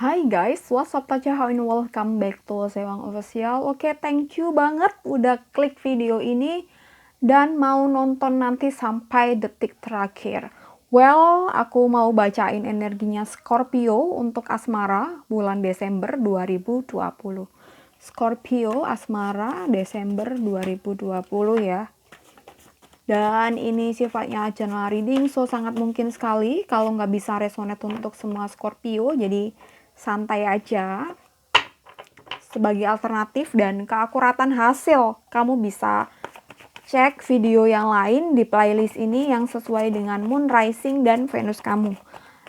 Hai guys, what's up Tacha and welcome back to Sewang Official. Oke, thank you banget udah klik video ini dan mau nonton nanti sampai detik terakhir. Well, aku mau bacain energinya Scorpio untuk asmara bulan Desember 2020. Scorpio asmara Desember 2020 ya. Dan ini sifatnya general reading, so sangat mungkin sekali kalau nggak bisa resonate untuk semua Scorpio, jadi santai aja. Sebagai alternatif dan keakuratan hasil, kamu bisa cek video yang lain di playlist ini yang sesuai dengan Moon Rising dan Venus kamu.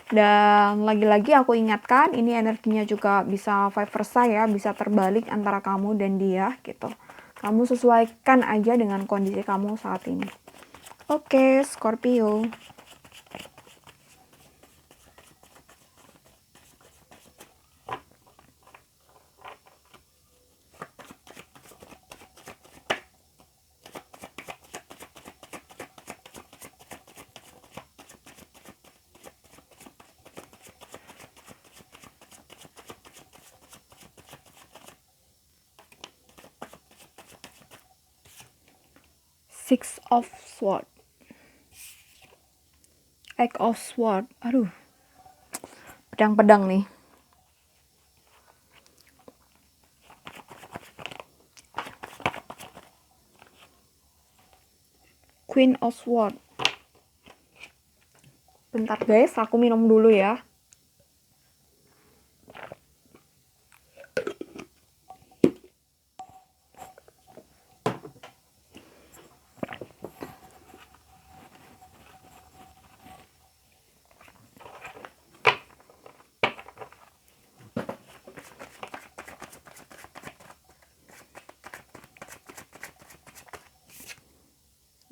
Dan lagi-lagi aku ingatkan, ini energinya juga bisa vice versa ya, bisa terbalik antara kamu dan dia gitu. Kamu sesuaikan aja dengan kondisi kamu saat ini. Oke, Scorpio. Six of Swords. Eight of Swords. Aduh. Pedang-pedang nih. Queen of Swords. Bentar guys, aku minum dulu ya.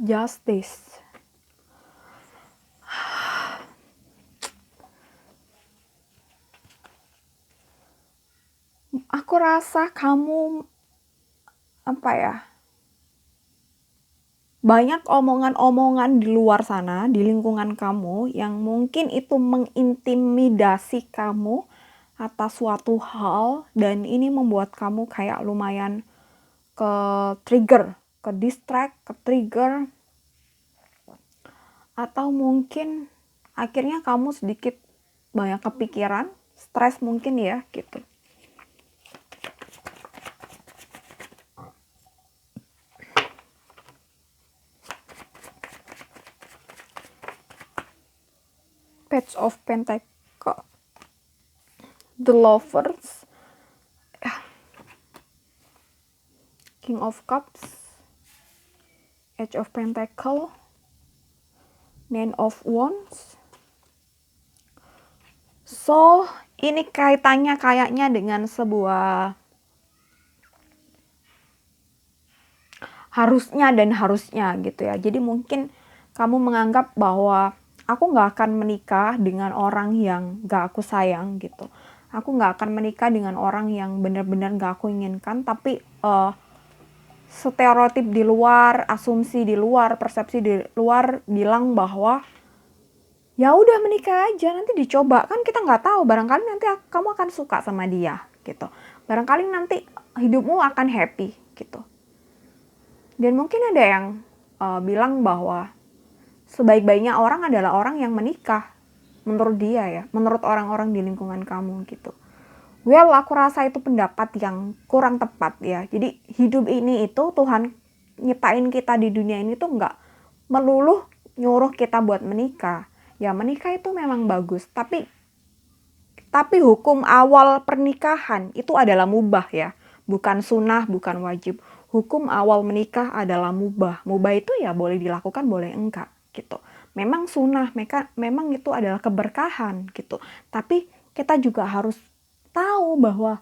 Justice. Aku rasa kamu banyak omongan-omongan di luar sana, di lingkungan kamu yang mungkin itu mengintimidasi kamu atas suatu hal, dan ini membuat kamu kayak lumayan ke trigger, ke distract, ke trigger, atau mungkin akhirnya kamu sedikit banyak kepikiran, stres mungkin ya gitu. Page of Pentacles, The Lovers, King of Cups, Age of Pentacles, Nine of Wands. So, ini kaitannya kayaknya dengan sebuah harusnya dan harusnya gitu ya. Jadi mungkin kamu menganggap bahwa aku nggak akan menikah dengan orang yang nggak aku sayang gitu. Aku nggak akan menikah dengan orang yang benar-benar nggak aku inginkan, tapi stereotip di luar, asumsi di luar, persepsi di luar bilang bahwa ya udah menikah aja, nanti dicoba, kan kita nggak tahu, barangkali nanti kamu akan suka sama dia gitu, barangkali nanti hidupmu akan happy gitu. Dan mungkin ada yang bilang bahwa sebaik-baiknya orang adalah orang yang menikah, menurut dia ya, menurut orang-orang di lingkungan kamu gitu. Well, aku rasa itu pendapat yang kurang tepat ya. Jadi hidup ini itu Tuhan nyiptain kita di dunia ini tuh nggak melulu nyuruh kita buat menikah. Ya menikah itu memang bagus, tapi hukum awal pernikahan itu adalah mubah ya, bukan sunnah, bukan wajib. Hukum awal menikah adalah mubah. Mubah itu ya boleh dilakukan, boleh enggak gitu. Memang sunnah, memang itu adalah keberkahan gitu. Tapi kita juga harus tahu bahwa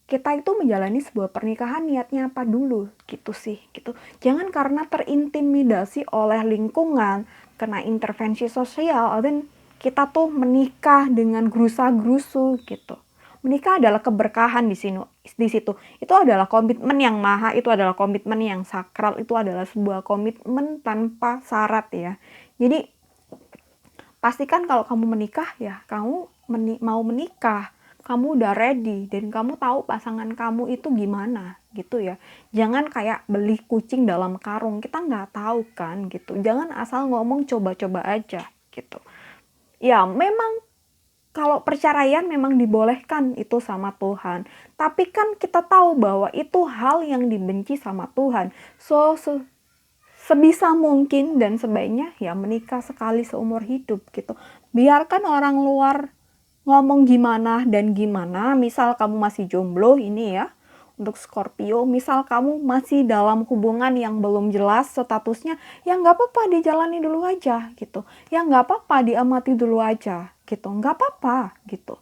kita itu menjalani sebuah pernikahan niatnya apa dulu gitu sih gitu. Jangan karena terintimidasi oleh lingkungan, kena intervensi sosial, dan kita tuh menikah dengan gerusa-gerusu gitu. Menikah adalah keberkahan di situ. Itu adalah komitmen yang maha, itu adalah komitmen yang sakral, itu adalah sebuah komitmen tanpa syarat ya. Jadi pastikan kalau kamu menikah ya kamu mau menikah, kamu udah ready dan kamu tahu pasangan kamu itu gimana gitu ya. Jangan kayak beli kucing dalam karung, kita nggak tahu kan gitu. Jangan asal ngomong coba-coba aja gitu. Ya memang kalau perceraian memang dibolehkan itu sama Tuhan. Tapi kan kita tahu bahwa itu hal yang dibenci sama Tuhan. So, sebisa mungkin dan sebaiknya ya menikah sekali seumur hidup gitu. Biarkan orang luar ngomong gimana dan gimana. Misal kamu masih jomblo ini ya. Untuk Scorpio, misal kamu masih dalam hubungan yang belum jelas statusnya, ya nggak apa-apa dijalani dulu aja gitu. Ya nggak apa-apa diamati dulu aja gitu. Nggak apa-apa gitu.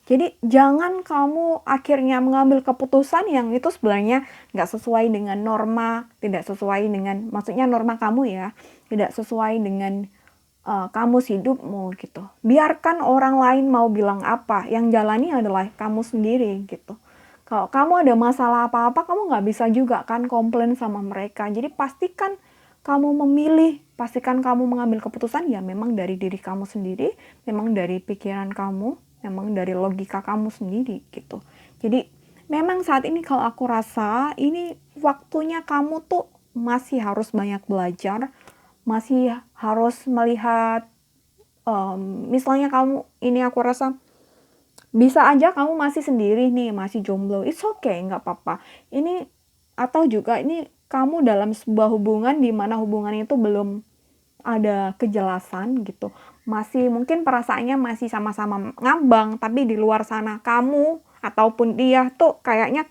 Jadi jangan kamu akhirnya mengambil keputusan yang itu sebenarnya nggak sesuai dengan norma, tidak sesuai dengan, maksudnya norma kamu ya, tidak sesuai dengan kamu hidupmu gitu. Biarkan orang lain mau bilang apa, yang jalani adalah kamu sendiri gitu. Kalau kamu ada masalah apa-apa, kamu nggak bisa juga kan komplain sama mereka. Jadi pastikan kamu memilih, pastikan kamu mengambil keputusan ya memang dari diri kamu sendiri, memang dari pikiran kamu, memang dari logika kamu sendiri gitu. Jadi memang saat ini kalau aku rasa ini waktunya kamu tuh masih harus banyak belajar, masih harus melihat, misalnya kamu ini aku rasa bisa aja kamu masih sendiri nih, masih jomblo, it's okay, nggak apa-apa. Ini atau juga ini kamu dalam sebuah hubungan di mana hubungan itu belum ada kejelasan gitu. Masih mungkin perasaannya masih sama-sama ngambang, tapi di luar sana kamu ataupun dia tuh kayaknya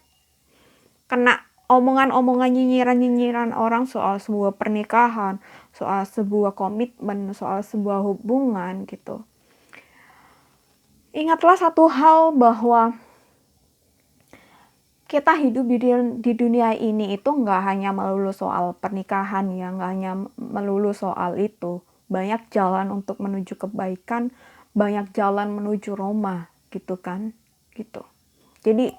kena omongan-omongan nyinyiran-nyinyiran orang soal sebuah pernikahan, soal sebuah komitmen, soal sebuah hubungan gitu. Ingatlah satu hal bahwa kita hidup di dunia ini itu nggak hanya melulu soal pernikahan ya, nggak hanya melulu soal itu. Banyak jalan untuk menuju kebaikan, banyak jalan menuju Roma gitu kan, gitu. Jadi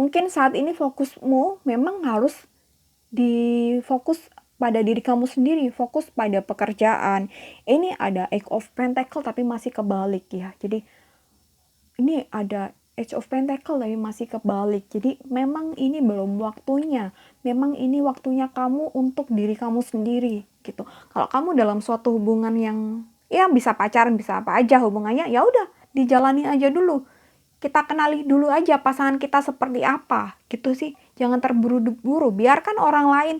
mungkin saat ini fokusmu memang harus difokus pada diri kamu sendiri, fokus pada pekerjaan. Ini ada Eight of Pentacle tapi masih kebalik ya. Jadi ini ada Age of Pentacle tapi masih kebalik. Jadi memang ini belum waktunya. Memang ini waktunya kamu untuk diri kamu sendiri gitu. Kalau kamu dalam suatu hubungan yang ya bisa pacaran, bisa apa aja hubungannya, ya udah dijalani aja dulu. Kita kenali dulu aja pasangan kita seperti apa gitu sih. Jangan terburu-buru. Biarkan orang lain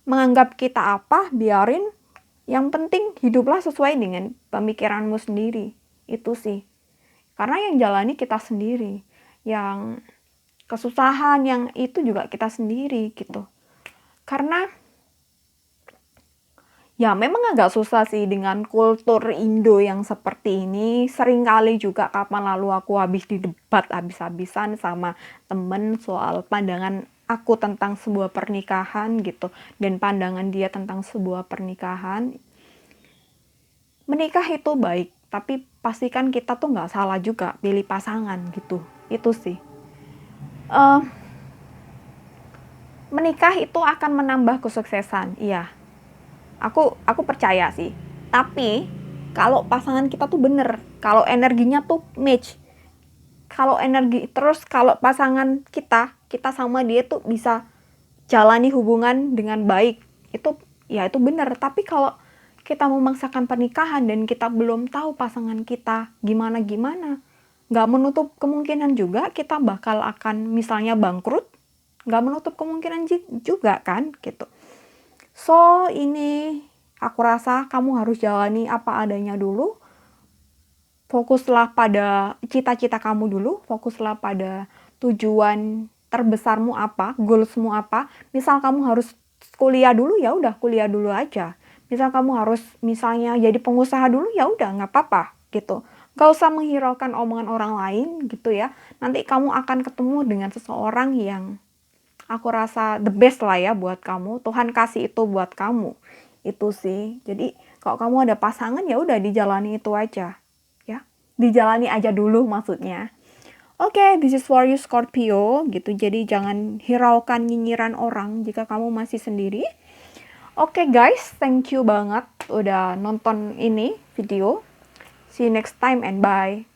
menganggap kita apa, biarin. Yang penting hiduplah sesuai dengan pemikiranmu sendiri. Itu sih. Karena yang jalani kita sendiri. Yang kesusahan yang itu juga kita sendiri gitu. Karena ya memang agak susah sih dengan kultur Indo yang seperti ini. Seringkali juga kapan lalu aku habis didebat habis-habisan sama temen soal pandangan aku tentang sebuah pernikahan gitu. Dan pandangan dia tentang sebuah pernikahan. Menikah itu baik, tapi pastikan kita tuh nggak salah juga pilih pasangan gitu. Itu sih. Menikah itu akan menambah kesuksesan, iya. Aku percaya sih. Tapi kalau pasangan kita tuh bener, kalau energinya tuh match, kalau energi terus kalau pasangan kita sama dia tuh bisa jalani hubungan dengan baik, itu ya itu bener. Tapi kalau kita memaksakan pernikahan dan kita belum tahu pasangan kita gimana, nggak menutup kemungkinan juga kita bakal akan misalnya bangkrut, nggak menutup kemungkinan juga kan gitu. So ini aku rasa kamu harus jalani apa adanya dulu. Fokuslah pada cita-cita kamu dulu, fokuslah pada tujuan terbesarmu apa, goalsmu apa. Misal kamu harus kuliah dulu, ya udah kuliah dulu aja. Misal kamu harus misalnya jadi pengusaha dulu, ya udah nggak apa-apa gitu. Gak usah menghiraukan omongan orang lain gitu ya. Nanti kamu akan ketemu dengan seseorang yang aku rasa the best lah ya buat kamu. Tuhan kasih itu buat kamu. Itu sih. Jadi kalau kamu ada pasangan ya udah dijalani itu aja. Dijalani aja dulu maksudnya. Oke, this is for you Scorpio gitu. Jadi jangan hiraukan nyinyiran orang jika kamu masih sendiri. Oke guys, thank you banget udah nonton ini video. See you next time and bye.